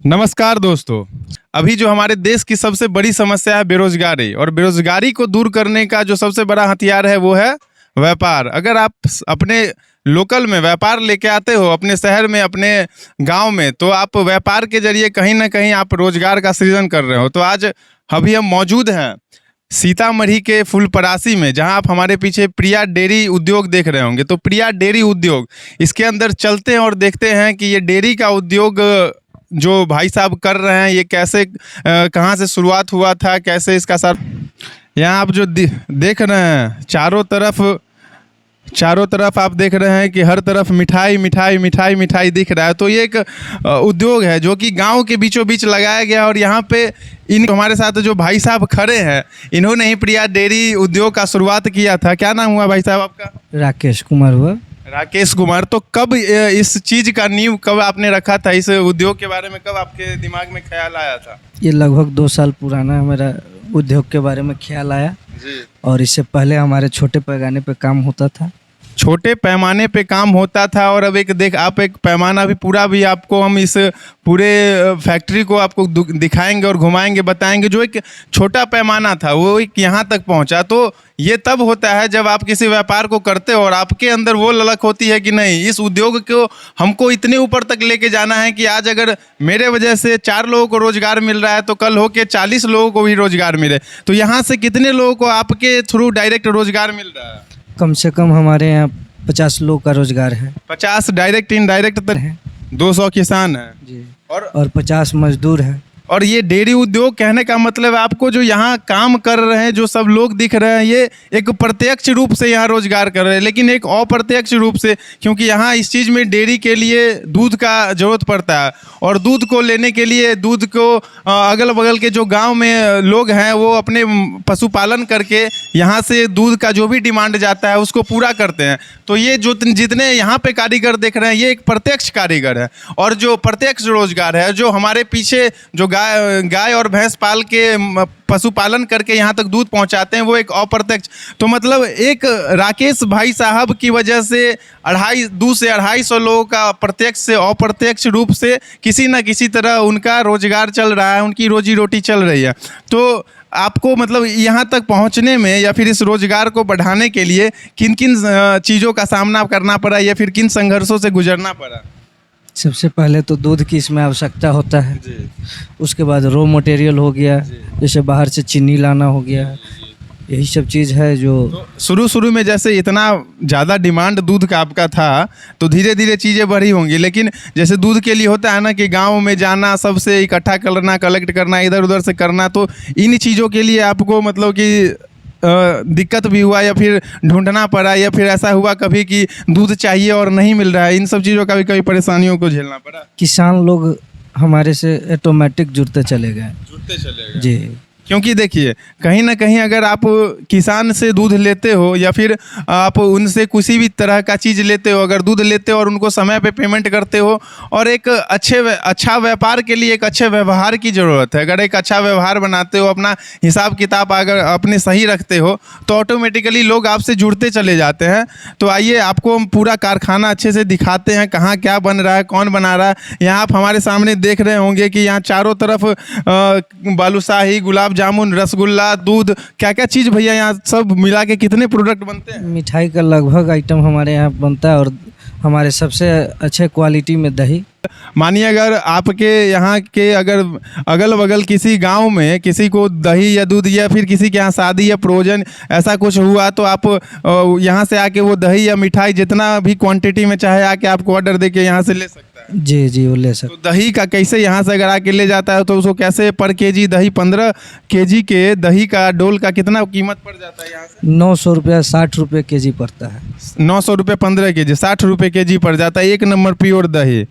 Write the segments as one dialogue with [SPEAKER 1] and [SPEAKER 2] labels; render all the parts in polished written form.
[SPEAKER 1] नमस्कार दोस्तों। अभी जो हमारे देश की सबसे बड़ी समस्या है बेरोजगारी, और बेरोजगारी को दूर करने का जो सबसे बड़ा हथियार है वो है व्यापार। अगर आप अपने लोकल में व्यापार लेके आते हो, अपने शहर में, अपने गांव में, तो आप व्यापार के जरिए कहीं ना कहीं आप रोजगार का सृजन कर रहे हो। तो आज अभी हम मौजूद हैं सीतामढ़ी के फुलपरासी में, जहां आप हमारे पीछे प्रिया डेयरी उद्योग देख रहे होंगे। तो प्रिया डेयरी उद्योग, इसके अंदर चलते हैं और देखते हैं कि ये डेयरी का उद्योग जो भाई साहब कर रहे हैं ये कैसे कहाँ से शुरुआत हुआ था, कैसे इसका सर। यहाँ आप जो देख रहे हैं चारों तरफ आप देख रहे हैं कि हर तरफ मिठाई मिठाई मिठाई मिठाई दिख रहा है। तो ये एक उद्योग है जो कि गांव के बीचों बीच लगाया गया। और यहाँ पे हमारे साथ जो भाई साहब खड़े हैं, इन्होंने ही प्रिया डेयरी उद्योग का शुरुआत किया था। क्या नाम हुआ भाई साहब आपका?
[SPEAKER 2] राकेश कुमार हुआ।
[SPEAKER 1] राकेश कुमार। तो कब इस चीज़ का नींव कब आपने रखा था? इस उद्योग के बारे में कब आपके दिमाग में ख्याल आया था?
[SPEAKER 2] ये लगभग 2 साल पुराना मेरा उद्योग के बारे में ख्याल आया
[SPEAKER 1] जी।
[SPEAKER 2] और इससे पहले हमारे छोटे पैमाने पे काम होता था।
[SPEAKER 1] छोटे पैमाने पे काम होता था। और अब आप एक पैमाना भी पूरा भी आपको हम इस पूरे फैक्ट्री को आपको दिखाएंगे और घुमाएंगे, बताएंगे। जो एक छोटा पैमाना था वो एक यहाँ तक पहुँचा। तो ये तब होता है जब आप किसी व्यापार को करते हो और आपके अंदर वो ललक होती है कि नहीं, इस उद्योग को हमको इतने ऊपर तक लेके जाना है कि आज अगर मेरे वजह से 4 लोगों को रोजगार मिल रहा है तो कल हो के 40 लोगों को भी रोजगार मिले। तो यहाँ से कितने लोगों को आपके थ्रू डायरेक्ट रोजगार मिल रहा है?
[SPEAKER 2] कम से कम हमारे यहाँ 50 लोग का रोजगार है।
[SPEAKER 1] 50 डायरेक्ट इनडायरेक्ट तर है। 200 किसान है
[SPEAKER 2] जी।
[SPEAKER 1] और
[SPEAKER 2] 50 मजदूर है।
[SPEAKER 1] और ये डेयरी उद्योग कहने का मतलब आपको जो यहाँ काम कर रहे हैं, जो सब लोग दिख रहे हैं, ये एक प्रत्यक्ष रूप से यहाँ रोजगार कर रहे हैं, लेकिन एक अप्रत्यक्ष रूप से, क्योंकि यहाँ इस चीज़ में डेयरी के लिए दूध का ज़रूरत पड़ता है। और दूध को लेने के लिए दूध को अगल बगल के जो गांव में लोग हैं वो अपने पशुपालन करके यहाँ से दूध का जो भी डिमांड जाता है उसको पूरा करते हैं। तो ये जो जितने यहाँ पे कारीगर देख रहे हैं ये एक प्रत्यक्ष कारीगर है। और जो प्रत्यक्ष रोजगार है, जो हमारे पीछे जो गाय और भैंस पाल के पशुपालन करके यहाँ तक दूध पहुँचाते हैं, वो एक अप्रत्यक्ष। तो मतलब एक राकेश भाई साहब की वजह से 2 से 250 लोगों का प्रत्यक्ष से अप्रत्यक्ष रूप से किसी न किसी तरह उनका रोजगार चल रहा है, उनकी रोजी रोटी चल रही है। तो आपको मतलब यहाँ तक पहुँचने में या फिर इस रोजगार को बढ़ाने के लिए किन किन चीज़ों का सामना करना पड़ा या फिर किन संघर्षों से गुजरना पड़ा?
[SPEAKER 2] सबसे पहले तो दूध की इसमें आवश्यकता होता है जी। उसके बाद रॉ मटेरियल हो गया, जैसे बाहर से चीनी लाना हो गया, यही सब चीज़ है। जो
[SPEAKER 1] तो शुरू में जैसे इतना ज़्यादा डिमांड दूध का आपका था तो धीरे धीरे चीज़ें बढ़ी होंगी। लेकिन जैसे दूध के लिए होता है ना कि गांव में जाना, सबसे इकट्ठा करना, कलेक्ट करना, इधर उधर से करना, तो इन चीज़ों के लिए आपको मतलब कि दिक्कत भी हुआ या फिर ढूंढना पड़ा, या फिर ऐसा हुआ कभी कि दूध चाहिए और नहीं मिल रहा है? इन सब चीज़ों का भी कई परेशानियों को झेलना पड़ा?
[SPEAKER 2] किसान लोग हमारे से ऑटोमेटिक जुड़ते चले गए जी।
[SPEAKER 1] क्योंकि देखिए, कहीं ना कहीं अगर आप किसान से दूध लेते हो या फिर आप उनसे किसी भी तरह का चीज़ लेते हो, अगर दूध लेते हो और उनको समय पे पेमेंट करते हो, और एक अच्छा व्यापार के लिए एक अच्छे व्यवहार की ज़रूरत है। अगर एक अच्छा व्यवहार बनाते हो, अपना हिसाब किताब अगर अपने सही रखते हो, तो ऑटोमेटिकली लोग आपसे जुड़ते चले जाते हैं। तो आइए आपको हम पूरा कारखाना अच्छे से दिखाते हैं, कहाँ क्या बन रहा है, कौन बना रहा है। यहाँ आप हमारे सामने देख रहे होंगे कि यहाँ चारों तरफ बालूशाही, गुलाब जामुन, रसगुल्ला, दूध, क्या क्या चीज़ भैया यहाँ सब मिला के कितने प्रोडक्ट बनते हैं?
[SPEAKER 2] मिठाई का लगभग आइटम हमारे यहाँ बनता है। और हमारे सबसे अच्छे क्वालिटी में दही।
[SPEAKER 1] मानिए अगर आपके यहाँ के अगर अगल बगल किसी गांव में किसी को दही या दूध या फिर किसी के यहाँ शादी या प्रोजन ऐसा कुछ हुआ, तो आप यहाँ से आके वो दही या मिठाई जितना भी क्वांटिटी में चाहे आके आपको ऑर्डर देके यहाँ से ले सकता है?
[SPEAKER 2] जी जी, वो ले सकते।
[SPEAKER 1] तो दही का कैसे यहाँ से अगर आके ले जाता है तो उसको कैसे पर केजी दही, 15 केजी के दही का डोल का कितना कीमत पड़ जाता है यहाँ से?
[SPEAKER 2] 900 रुपया 60 रुपये केजी पड़ता है।
[SPEAKER 1] 900 रुपये 15 केजी, 60 रुपये केजी पड़ जाता है। 1 नंबर प्योर दही,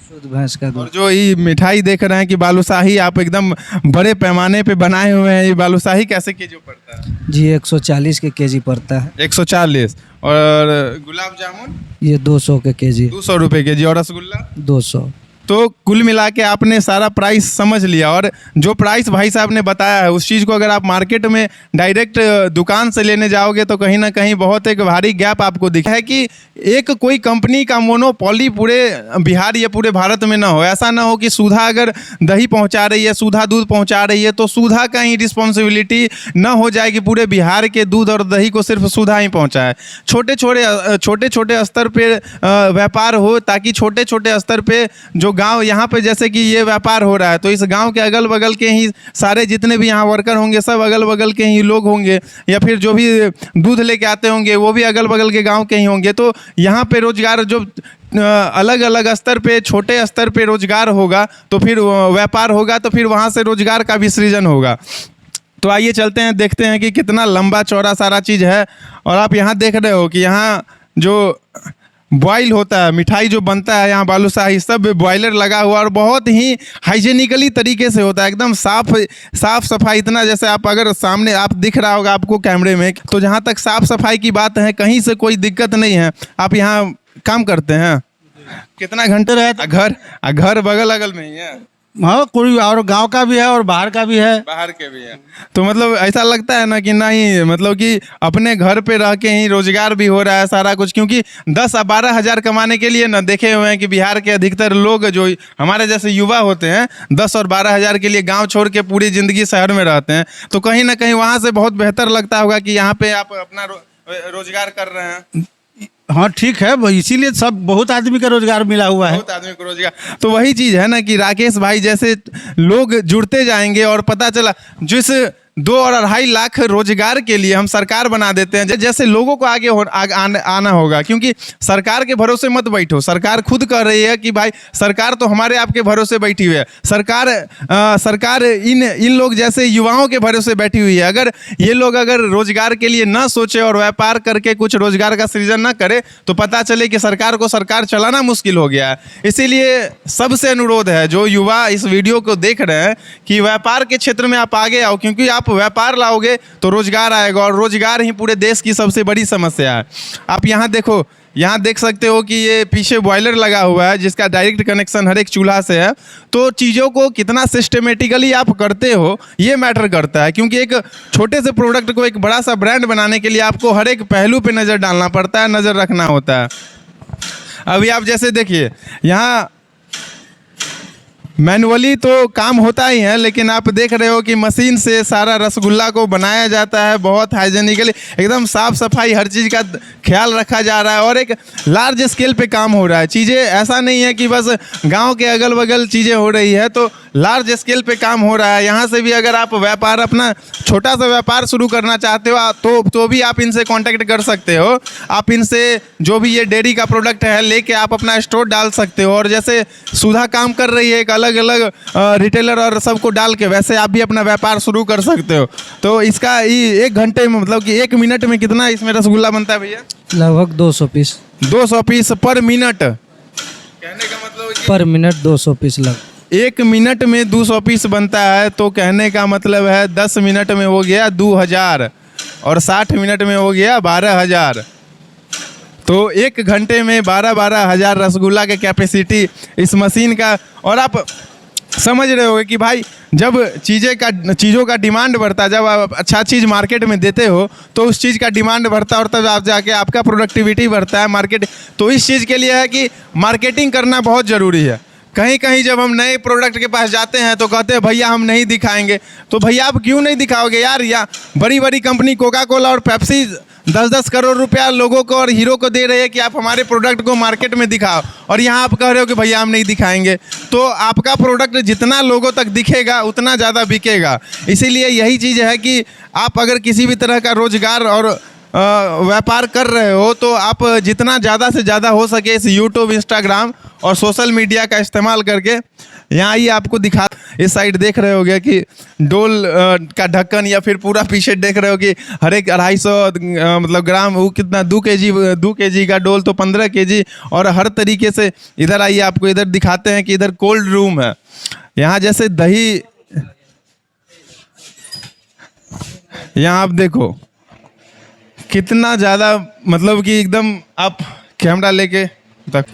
[SPEAKER 2] शुद्ध भैंस का दूध।
[SPEAKER 1] और जो ये मिठाई देख रहे हैं कि बालूशाही आप एकदम बड़े पैमाने पे बनाए हुए हैं, ये बालूशाही कैसे केजी पड़ता है?
[SPEAKER 2] जी 140 के केजी पड़ता है।
[SPEAKER 1] 140। और गुलाब जामुन?
[SPEAKER 2] ये 200 के केजी।
[SPEAKER 1] 200 रुपये केजी। और रसगुल्ला?
[SPEAKER 2] 200।
[SPEAKER 1] तो कुल मिला के आपने सारा प्राइस समझ लिया, और जो प्राइस भाई साहब ने बताया है उस चीज़ को अगर आप मार्केट में डायरेक्ट दुकान से लेने जाओगे तो कहीं ना कहीं बहुत एक भारी गैप आपको दिखा है कि एक कोई कंपनी का मोनोपोली पूरे बिहार या पूरे भारत में ना हो। ऐसा ना हो कि सुधा अगर दही पहुंचा रही है, सुधा दूध पहुंचा रही है, तो सुधा का ही रिस्पॉन्सिबिलिटी ना हो जाए कि पूरे बिहार के दूध और दही को सिर्फ सुधा ही पहुंचाए। छोटे छोटे स्तर पे व्यापार हो, ताकि छोटे छोटे स्तर पे जो गांव यहाँ पे जैसे कि ये व्यापार हो रहा है तो इस गांव के अगल बगल के ही सारे जितने भी यहाँ वर्कर होंगे सब अगल बगल के ही लोग होंगे, या फिर जो भी दूध लेके आते होंगे वो भी अगल बगल के गांव के ही होंगे। तो यहाँ पे रोजगार जो अलग अलग स्तर पे, छोटे स्तर पे रोजगार होगा तो फिर व्यापार होगा, तो फिर वहाँ से रोजगार का भी सृजन होगा। तो आइए चलते हैं, देखते हैं कि कितना लंबा चौड़ा सारा चीज़ है। और आप यहाँ देख रहे हो कि यहाँ जो बॉयल होता है, मिठाई जो बनता है यहाँ बालूशाही, सब बॉयलर लगा हुआ और बहुत ही हाइजेनिकली तरीके से होता है, एकदम साफ सफाई। इतना जैसे आप अगर सामने आप दिख रहा होगा आपको कैमरे में, तो जहाँ तक साफ सफाई की बात है कहीं से कोई दिक्कत नहीं है। आप यहाँ काम करते हैं, कितना घंटे रहे? घर बगल अगल में ही है?
[SPEAKER 3] हाँ, कोई और गांव का भी है और बाहर का भी है।
[SPEAKER 1] बाहर के भी है। तो मतलब ऐसा लगता है ना कि नहीं, मतलब कि अपने घर पे रह के ही रोजगार भी हो रहा है सारा कुछ, क्योंकि 10 या 12 हज़ार कमाने के लिए ना देखे हुए हैं कि बिहार के अधिकतर लोग जो हमारे जैसे युवा होते हैं 10 और 12 हज़ार के लिए गांव छोड़ के पूरी ज़िंदगी शहर में रहते हैं, तो कहीं ना कहीं वहाँ से बहुत बेहतर लगता होगा कि यहाँ पे आप अपना रोजगार कर रहे हैं।
[SPEAKER 3] हाँ ठीक है, इसीलिए सब बहुत आदमी का रोजगार मिला हुआ है।
[SPEAKER 1] बहुत आदमी को रोजगार, तो वही चीज़ है ना कि राकेश भाई जैसे लोग जुड़ते जाएंगे और पता चला जिस 2 और 2.5 लाख रोजगार के लिए हम सरकार बना देते हैं, जैसे लोगों को आगे आना होगा, क्योंकि सरकार के भरोसे मत बैठो। सरकार खुद कह रही है कि भाई सरकार तो हमारे आपके भरोसे बैठी हुई है, सरकार इन लोग जैसे युवाओं के भरोसे बैठी हुई है। अगर ये लोग अगर रोजगार के लिए ना सोचे और व्यापार करके कुछ रोजगार का सृजन ना करे तो पता चले कि सरकार को सरकार चलाना मुश्किल हो गया है। इसीलिए सबसे अनुरोध है जो युवा इस वीडियो को देख रहे हैं कि व्यापार के क्षेत्र में आप आगे आओ, क्योंकि आप व्यापार लाओगे तो रोजगार आएगा, और रोजगार ही पूरे देश की सबसे बड़ी समस्या है। आप यहाँ देखो, यहाँ देख सकते हो कि ये पीछे बॉयलर लगा हुआ है जिसका डायरेक्ट कनेक्शन हर एक चूल्हा से है। तो चीज़ों को कितना सिस्टमेटिकली आप करते हो ये मैटर करता है, क्योंकि एक छोटे से प्रोडक्ट को एक बड़ा सा ब्रांड बनाने के लिए आपको हर एक पहलू पे नज़र डालना पड़ता है, नज़र रखना होता है। अभी आप जैसे देखिए यहाँ मैनुअली तो काम होता ही है, लेकिन आप देख रहे हो कि मशीन से सारा रसगुल्ला को बनाया जाता है, बहुत हाइजेनिकली, एकदम साफ सफाई, हर चीज़ का ख्याल रखा जा रहा है और एक लार्ज स्केल पे काम हो रहा है। चीज़ें ऐसा नहीं है कि बस गांव के अगल बगल चीज़ें हो रही है, तो लार्ज स्केल पे काम हो रहा है। यहाँ से भी अगर आप व्यापार, अपना छोटा सा व्यापार शुरू करना चाहते हो तो भी आप इनसे कांटेक्ट कर सकते हो। आप इनसे जो भी ये डेयरी का प्रोडक्ट है लेके आप अपना स्टोर डाल सकते हो, और जैसे सुधा काम कर रही है एक अलग अलग रिटेलर और सबको डाल के, वैसे आप भी अपना व्यापार शुरू कर सकते हो। तो इसका 1 घंटे में, मतलब कि 1 मिनट में कितना इसमें रसगुल्ला बनता है भैया?
[SPEAKER 2] लगभग 200 पीस।
[SPEAKER 1] 200 पीस पर मिनट, कहने का मतलब
[SPEAKER 2] पर मिनट 200 पीस लग
[SPEAKER 1] 1 मिनट में 200 पीस बनता है, तो कहने का मतलब है 10 मिनट में हो गया 2000 और 60 मिनट में हो गया 12,000। तो 1 घंटे में 12 हज़ार रसगुल्ला के कैपेसिटी इस मशीन का। और आप समझ रहे होगे कि भाई जब चीज़ों का डिमांड बढ़ता है, जब आप अच्छा चीज़ मार्केट में देते हो तो उस चीज़ का डिमांड बढ़ता है और तब आप जाके आपका प्रोडक्टिविटी बढ़ता है मार्केट। तो इस चीज़ के लिए है कि मार्केटिंग करना बहुत ज़रूरी है। कहीं कहीं जब हम नए प्रोडक्ट के पास जाते हैं तो कहते हैं भैया हम नहीं दिखाएंगे, तो भैया आप क्यों नहीं दिखाओगे यार? या बड़ी बड़ी कंपनी कोका कोला और पेप्सी 10-10 करोड़ रुपया लोगों को और हीरो को दे रहे हैं कि आप हमारे प्रोडक्ट को मार्केट में दिखाओ, और यहाँ आप कह रहे हो कि भैया हम नहीं दिखाएंगे। तो आपका प्रोडक्ट जितना लोगों तक दिखेगा उतना ज़्यादा बिकेगा। इसीलिए यही चीज़ है कि आप अगर किसी भी तरह का रोजगार और व्यापार कर रहे हो तो आप जितना ज़्यादा से ज़्यादा हो सके इस यूट्यूब, इंस्टाग्राम और सोशल मीडिया का इस्तेमाल करके, यहाँ ही आपको दिखा, इस साइड देख रहे होगे कि डोल का ढक्कन, या फिर पूरा पीछे देख रहे हो कि हर एक 250 मतलब ग्राम, वो कितना 2 केजी का डोल तो 15 केजी, और हर तरीके से। इधर आइए, आपको इधर दिखाते हैं कि इधर कोल्ड रूम है। यहाँ जैसे दही, यहाँ आप देखो कितना ज़्यादा, मतलब कि एकदम आप कैमरा लेके तक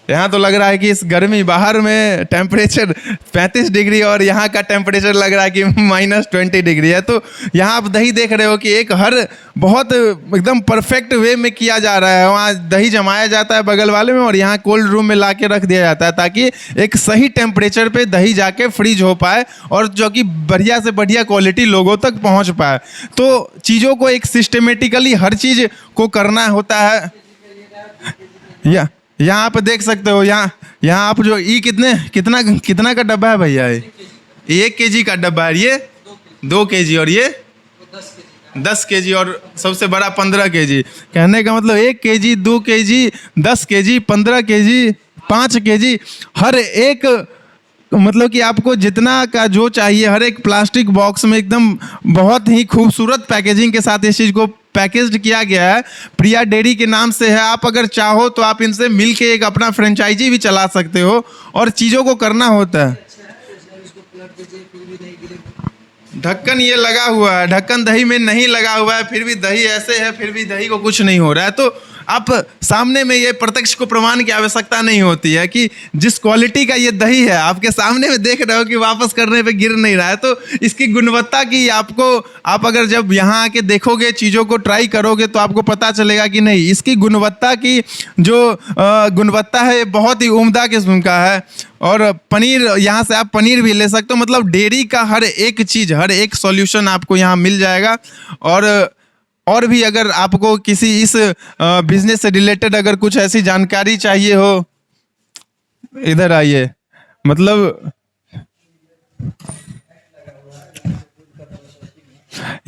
[SPEAKER 1] यहाँ तो लग रहा है कि इस गर्मी बाहर में टेम्परेचर 35 डिग्री और यहाँ का टेम्परेचर लग रहा है कि -20 डिग्री है। तो यहाँ आप दही देख रहे हो कि एक हर बहुत एकदम परफेक्ट वे में किया जा रहा है। वहाँ दही जमाया जाता है बगल वाले में और यहाँ कोल्ड रूम में ला के रख दिया जाता है ताकि एक सही टेम्परेचर पे दही जाके फ्रीज हो पाए और जो कि बढ़िया से बढ़िया क्वालिटी लोगों तक पहुँच पाए। तो चीज़ों को एक सिस्टमेटिकली हर चीज़ को करना होता है। यहाँ आप देख सकते हो, यहाँ आप जो कितना का डब्बा है भैया? ये 1 kg का डब्बा है, ये 2 kg और ये 10 kg और सबसे बड़ा 15 kg। कहने का मतलब 1 kg, 2 kg, 10 kg, 15 kg, 5 kg, हर एक मतलब कि आपको जितना का जो चाहिए हर एक प्लास्टिक बॉक्स में एकदम बहुत ही खूबसूरत पैकेजिंग के साथ इस चीज़ को पैकेज्ड किया गया है। प्रिया डेयरी के नाम से है। आप अगर चाहो तो आप इनसे मिल के एक अपना फ्रेंचाइजी भी चला सकते हो और चीज़ों को करना होता है। ढक्कन ये लगा हुआ है, ढक्कन दही में नहीं लगा हुआ है, फिर भी दही ऐसे है, फिर भी दही को कुछ नहीं हो रहा है। तो आप सामने में ये प्रत्यक्ष को प्रमाण की आवश्यकता नहीं होती है कि जिस क्वालिटी का ये दही है आपके सामने में देख रहे हो कि वापस करने पे गिर नहीं रहा है। तो इसकी गुणवत्ता की आप अगर जब यहाँ आके देखोगे, चीज़ों को ट्राई करोगे तो आपको पता चलेगा कि नहीं, इसकी गुणवत्ता की जो गुणवत्ता है ये बहुत ही उम्दा किस्म का है। और पनीर, यहाँ से आप पनीर भी ले सकते हो। मतलब डेयरी का हर एक चीज़, हर एक सॉल्यूशन आपको यहाँ मिल जाएगा। और भी अगर आपको किसी इस बिजनेस से रिलेटेड अगर कुछ ऐसी जानकारी चाहिए हो, इधर आइए। मतलब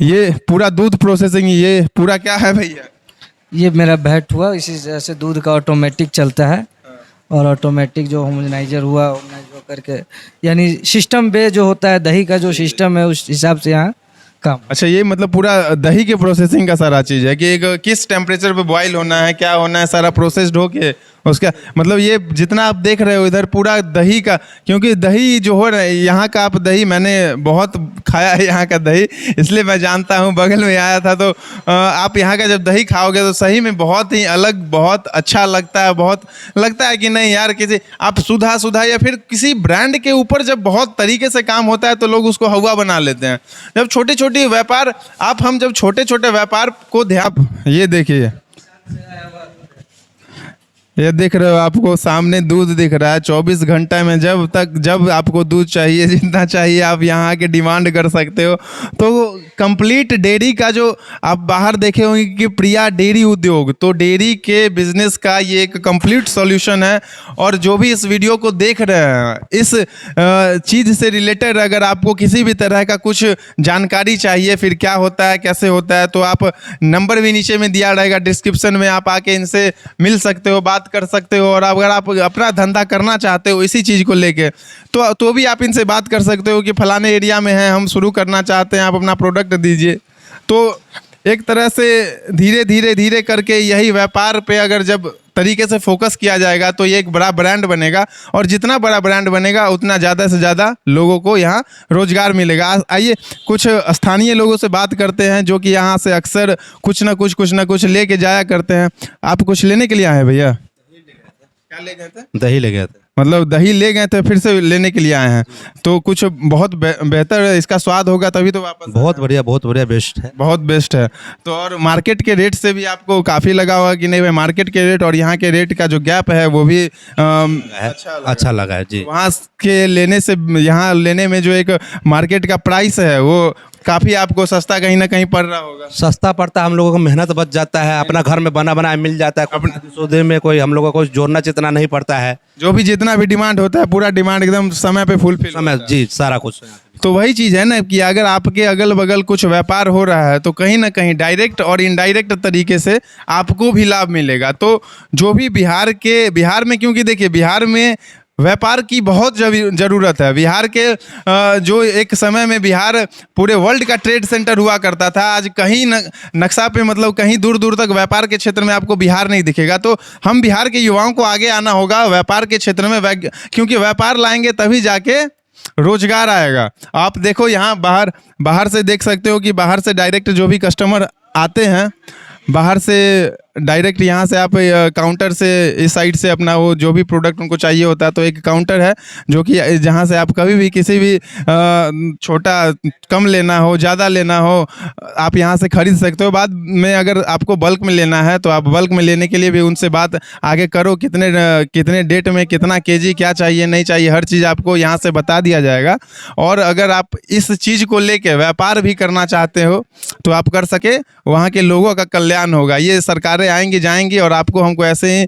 [SPEAKER 1] ये पूरा दूध प्रोसेसिंग, ये पूरा क्या है भैया?
[SPEAKER 2] ये मेरा बैट हुआ, इसी से दूध का ऑटोमेटिक चलता है और ऑटोमेटिक जो होमोजेनाइजर हुआ, होमोजेनाइज करके यानी सिस्टम पे जो होता है दही का जो सिस्टम है उस हिसाब से यहाँ काम।
[SPEAKER 1] अच्छा, ये मतलब पूरा दही के प्रोसेसिंग का सारा चीज़ है कि एक किस टेम्परेचर पे बॉईल होना है, क्या होना है, सारा प्रोसेस्ड हो के उसका मतलब ये जितना आप देख रहे हो इधर पूरा दही का, क्योंकि दही जो हो रहा है यहाँ का, आप दही मैंने बहुत खाया है यहाँ का दही, इसलिए मैं जानता हूँ, बगल में आया था। तो आप यहाँ का जब दही खाओगे तो सही में बहुत ही अलग, बहुत अच्छा लगता है। बहुत लगता है कि नहीं यार, किसी आप सुधा या फिर किसी ब्रांड के ऊपर जब बहुत तरीके से काम होता है तो लोग उसको हवा बना लेते हैं। जब छोटे छोटे व्यापार हम जब छोटे छोटे व्यापार को ध्यान, ये देखिए, ये देख रहे हो, आपको सामने दूध दिख रहा है। 24 घंटे में जब आपको दूध चाहिए, जितना चाहिए आप यहाँ आके डिमांड कर सकते हो। तो कंप्लीट डेयरी का जो आप बाहर देखे होंगे कि प्रिया डेयरी उद्योग, तो डेयरी के बिजनेस का ये एक कंप्लीट सॉल्यूशन है। और जो भी इस वीडियो को देख रहे हैं, इस चीज़ से रिलेटेड अगर आपको किसी भी तरह का कुछ जानकारी चाहिए, फिर क्या होता है, कैसे होता है, तो आप नंबर भी नीचे में दिया रहेगा डिस्क्रिप्शन में, आप आके इनसे मिल सकते हो, बात कर सकते हो। और अगर आप अपना धंधा करना चाहते हो इसी चीज़ को लेके तो भी आप इनसे बात कर सकते हो कि फलाने एरिया में है, हम शुरू करना चाहते हैं, आप अपना प्रोडक्ट दीजिए। तो एक तरह से धीरे करके यही व्यापार पे अगर जब तरीके से फोकस किया जाएगा तो ये एक बड़ा ब्रांड बनेगा। और जितना बड़ा ब्रांड बनेगा उतना ज़्यादा से ज़्यादा लोगों को यहाँ रोजगार मिलेगा। आइए कुछ स्थानीय लोगों से बात करते हैं जो कि यहाँ से अक्सर कुछ ना कुछ लेके जाया करते हैं। आप कुछ लेने के लिए आए हैं भैया? क्या ले गए थे?
[SPEAKER 3] दही ले गए थे।
[SPEAKER 1] मतलब दही ले गए थे, फिर से लेने के लिए आए हैं। तो कुछ बहुत बेहतर इसका स्वाद होगा तभी तो वापस।
[SPEAKER 3] बहुत बढ़िया बेस्ट है,
[SPEAKER 1] बहुत बेस्ट है। तो और मार्केट के रेट से भी आपको काफ़ी लगा होगा कि नहीं भाई, मार्केट के रेट और यहाँ के रेट का जो गैप है वो भी
[SPEAKER 3] अच्छा लगा है जी।
[SPEAKER 1] वहाँ के लेने से यहाँ लेने में जो एक मार्केट का प्राइस है वो काफ़ी आपको सस्ता कहीं ना कहीं पड़ रहा होगा।
[SPEAKER 3] सस्ता पड़ता है, हम लोगों को मेहनत बच जाता है, अपना घर में बना बनाया मिल जाता है, अपने सौदे में कोई हम लोगों को जोड़ना जितना नहीं पड़ता है।
[SPEAKER 1] जो भी जितना भी डिमांड होता है पूरा डिमांड एकदम समय पे फुलफिल
[SPEAKER 3] समय जी, सारा कुछ।
[SPEAKER 1] तो वही चीज़ है ना कि अगर आपके अगल बगल कुछ व्यापार हो रहा है तो कहीं ना कहीं डायरेक्ट और इनडायरेक्ट तरीके से आपको भी लाभ मिलेगा। तो जो भी बिहार में क्योंकि देखिए बिहार में व्यापार की बहुत ज़रूरत है। बिहार के जो एक समय में बिहार पूरे वर्ल्ड का ट्रेड सेंटर हुआ करता था, आज कहीं नक्शा पे मतलब कहीं दूर दूर तक व्यापार के क्षेत्र में आपको बिहार नहीं दिखेगा। तो हम बिहार के युवाओं को आगे आना होगा व्यापार के क्षेत्र में, क्योंकि व्यापार लाएंगे तभी जाके रोजगार आएगा। आप देखो यहाँ बाहर से देख सकते हो कि बाहर से डायरेक्ट जो भी कस्टमर आते हैं, बाहर से डायरेक्ट यहाँ से आप काउंटर से इस साइड से अपना वो जो भी प्रोडक्ट उनको चाहिए होता है, तो एक काउंटर है जो कि जहाँ से आप कभी भी किसी भी छोटा कम लेना हो, ज़्यादा लेना हो, आप यहाँ से खरीद सकते हो। बाद में अगर आपको बल्क में लेना है तो आप बल्क में लेने के लिए भी उनसे बात आगे करो, कितने डेट में कितना केजी क्या चाहिए नहीं चाहिए, हर चीज़ आपको यहाँ से बता दिया जाएगा। और अगर आप इस चीज़ को लेके व्यापार भी करना चाहते हो तो आप कर सके, वहाँ के लोगों का कल्याण होगा। ये सरकारें आएंगी जाएंगी और आपको हमको ऐसे ही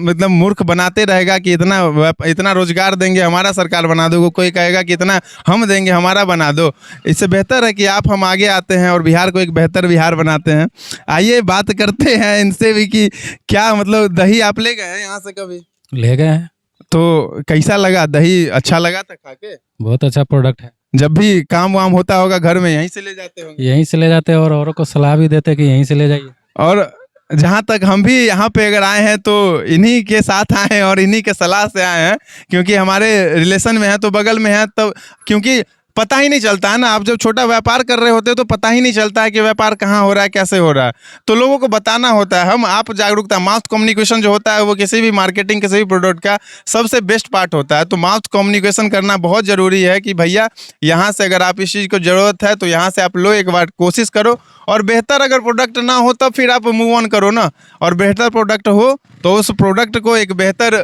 [SPEAKER 1] मतलब मूर्ख बनाते रहेगा कि इतना रोजगार देंगे हमारा सरकार बना दो, कोई कहेगा कि इतना हम देंगे हमारा बना दो। इससे बेहतर है कि आप हम आगे आते हैं और बिहार को एक बेहतर बिहार बनाते हैं। आइए बात करते हैं इनसे भी कि क्या मतलब दही आप ले गए हैं यहाँ से कभी?
[SPEAKER 4] ले गए हैं।
[SPEAKER 1] तो कैसा लगा दही? अच्छा लगा था खा के?
[SPEAKER 4] बहुत अच्छा प्रोडक्ट है।
[SPEAKER 1] जब भी काम वाम होता होगा घर में यहीं से ले जाते होंगे?
[SPEAKER 4] यहीं से ले जाते हैं और औरों को सलाह भी देते हैं कि यहीं से ले जाइए।
[SPEAKER 1] और जहाँ तक हम भी यहाँ पे अगर आए हैं तो इन्हीं के साथ आए हैं और इन्हीं के सलाह से आए हैं, क्योंकि हमारे रिलेशन में है तो बगल में है, तब क्योंकि पता ही नहीं चलता है ना। आप जब छोटा व्यापार कर रहे होते हैं तो पता ही नहीं चलता है कि व्यापार कहाँ हो रहा है, कैसे हो रहा है, तो लोगों को बताना होता है। आप जागरूकता, माउथ कम्युनिकेशन जो होता है वो किसी भी मार्केटिंग, किसी भी प्रोडक्ट का सबसे बेस्ट पार्ट होता है। तो माउथ कम्युनिकेशन करना बहुत ज़रूरी है कि भैया यहाँ से अगर आप इस चीज़ को ज़रूरत है तो यहाँ से आप लो, एक बार कोशिश करो, और बेहतर अगर प्रोडक्ट ना हो तब फिर आप मूव ऑन करो ना। और बेहतर प्रोडक्ट हो तो उस प्रोडक्ट को एक बेहतर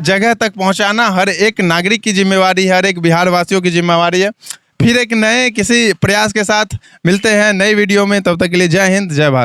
[SPEAKER 1] जगह तक पहुंचाना हर एक नागरिक की जिम्मेवारी है, हर एक बिहार वासियों की जिम्मेवारी है। फिर एक नए किसी प्रयास के साथ मिलते हैं नई वीडियो में, तब तक के लिए जय हिंद, जय भारत।